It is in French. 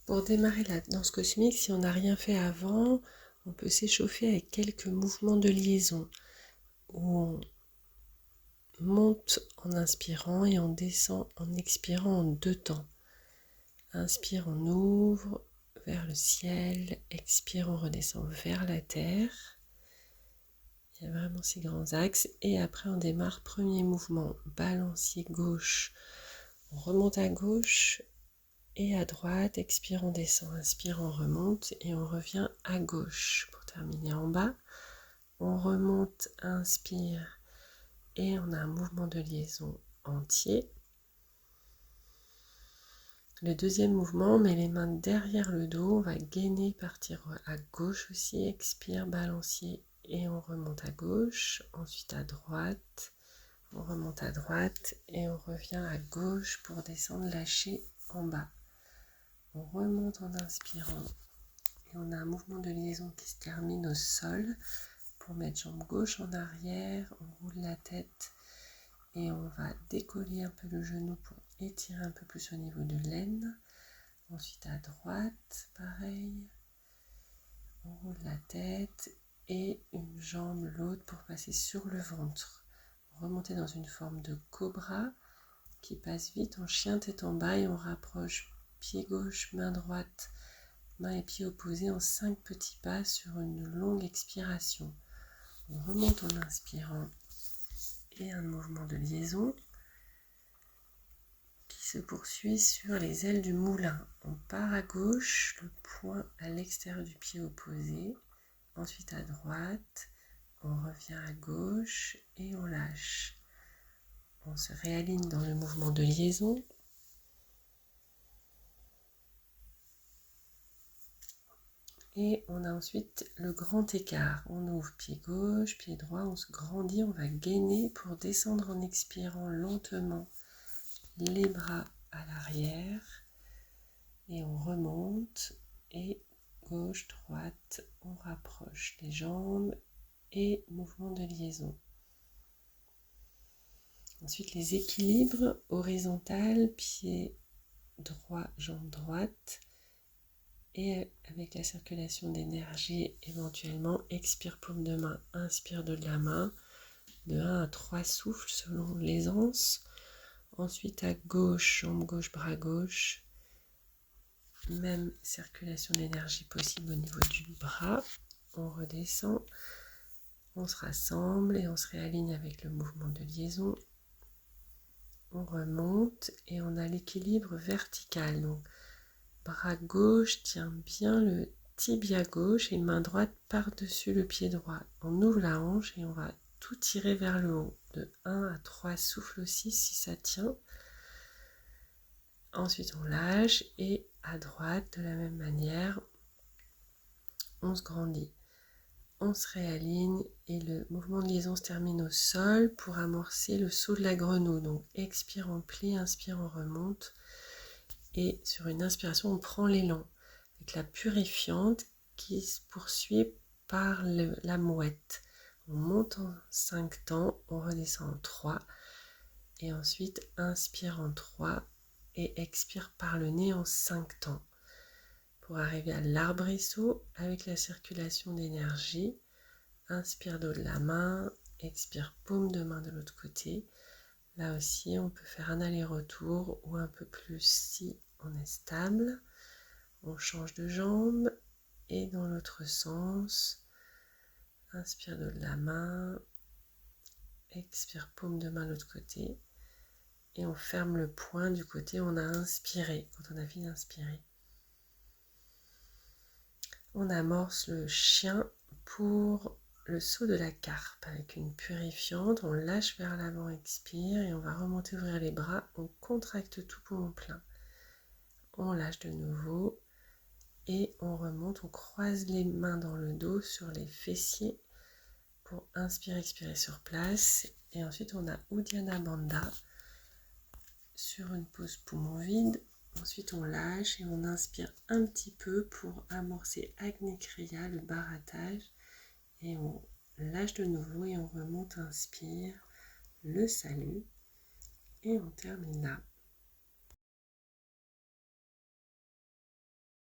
Pour démarrer la danse cosmique, si on n'a rien fait avant, on peut s'échauffer avec quelques mouvements de liaison où on monte en inspirant et on descend en expirant en 2 temps. Inspire, on ouvre vers le ciel, expire, on redescend vers la terre. Il y a vraiment ces grands axes et après on démarre, premier mouvement, balancier gauche, on remonte à gauche et à droite, expire, on descend, inspire, on remonte et on revient à gauche pour terminer en bas. On remonte, inspire et on a un mouvement de liaison entier. Le deuxième mouvement, on met les mains derrière le dos, on va gainer, partir à gauche aussi, expire, balancier et on remonte à gauche, ensuite à droite, on remonte à droite et on revient à gauche pour descendre, lâcher en bas. On remonte en inspirant et on a un mouvement de liaison qui se termine au sol pour mettre jambe gauche en arrière, on roule la tête et on va décoller un peu le genou pour étirer un peu plus au niveau de l'aine. Ensuite à droite, pareil, on roule la tête et une jambe, l'autre pour passer sur le ventre. Remonter dans une forme de cobra qui passe vite en chien tête en bas et on rapproche pied gauche, main droite, main et pied opposés en 5 petits pas sur une longue expiration. On remonte en inspirant et un mouvement de liaison qui se poursuit sur les ailes du moulin. On part à gauche, le poing à l'extérieur du pied opposé, ensuite à droite, on revient à gauche et on lâche. On se réaligne dans le mouvement de liaison. Et on a ensuite le grand écart. On ouvre pied gauche, pied droit, on se grandit, on va gainer pour descendre en expirant lentement les bras à l'arrière. Et on remonte et gauche, droite, on rapproche les jambes et mouvement de liaison. Ensuite les équilibres horizontal, pied droit, jambe droite. Et avec la circulation d'énergie, éventuellement, expire paume de main, inspire de la main, de 1 à 3 souffles selon l'aisance. Ensuite à gauche, jambe gauche, bras gauche. Même circulation d'énergie possible au niveau du bras. On redescend, on se rassemble et on se réaligne avec le mouvement de liaison. On remonte et on a l'équilibre vertical. Donc, bras gauche tient bien le tibia gauche et main droite par-dessus le pied droit. On ouvre la hanche et on va tout tirer vers le haut. De 1 à 3 souffles aussi si ça tient. Ensuite on lâche et à droite de la même manière, on se grandit. On se réaligne et le mouvement de liaison se termine au sol pour amorcer le saut de la grenouille. Donc expire, on plie, inspire, on remonte. Et sur une inspiration, on prend l'élan avec la purifiante qui se poursuit par la mouette. On monte en 5 temps, on redescend en 3 et ensuite inspire en 3 et expire par le nez en 5 temps pour arriver à l'arbrisseau avec la circulation d'énergie. Inspire dos de la main, expire paume de main de l'autre côté. Là aussi, on peut faire un aller-retour ou un peu plus si on est stable. On change de jambe et dans l'autre sens. Inspire dos de la main, expire paume de main de l'autre côté. Et on ferme le poing du côté où on a inspiré, quand on a fini d'inspirer. On amorce le chien pour le saut de la carpe avec une purifiante. On lâche vers l'avant, expire et on va remonter, ouvrir les bras. On contracte tout poumon plein. On lâche de nouveau et on remonte. On croise les mains dans le dos sur les fessiers pour inspirer, expirer sur place. Et ensuite on a Uddiyana Bandha sur une pause poumon vide. Ensuite on lâche et on inspire un petit peu pour amorcer Agni Kriya, le barattage. Et on lâche de nouveau et on remonte, inspire, le salut. Et on termine là.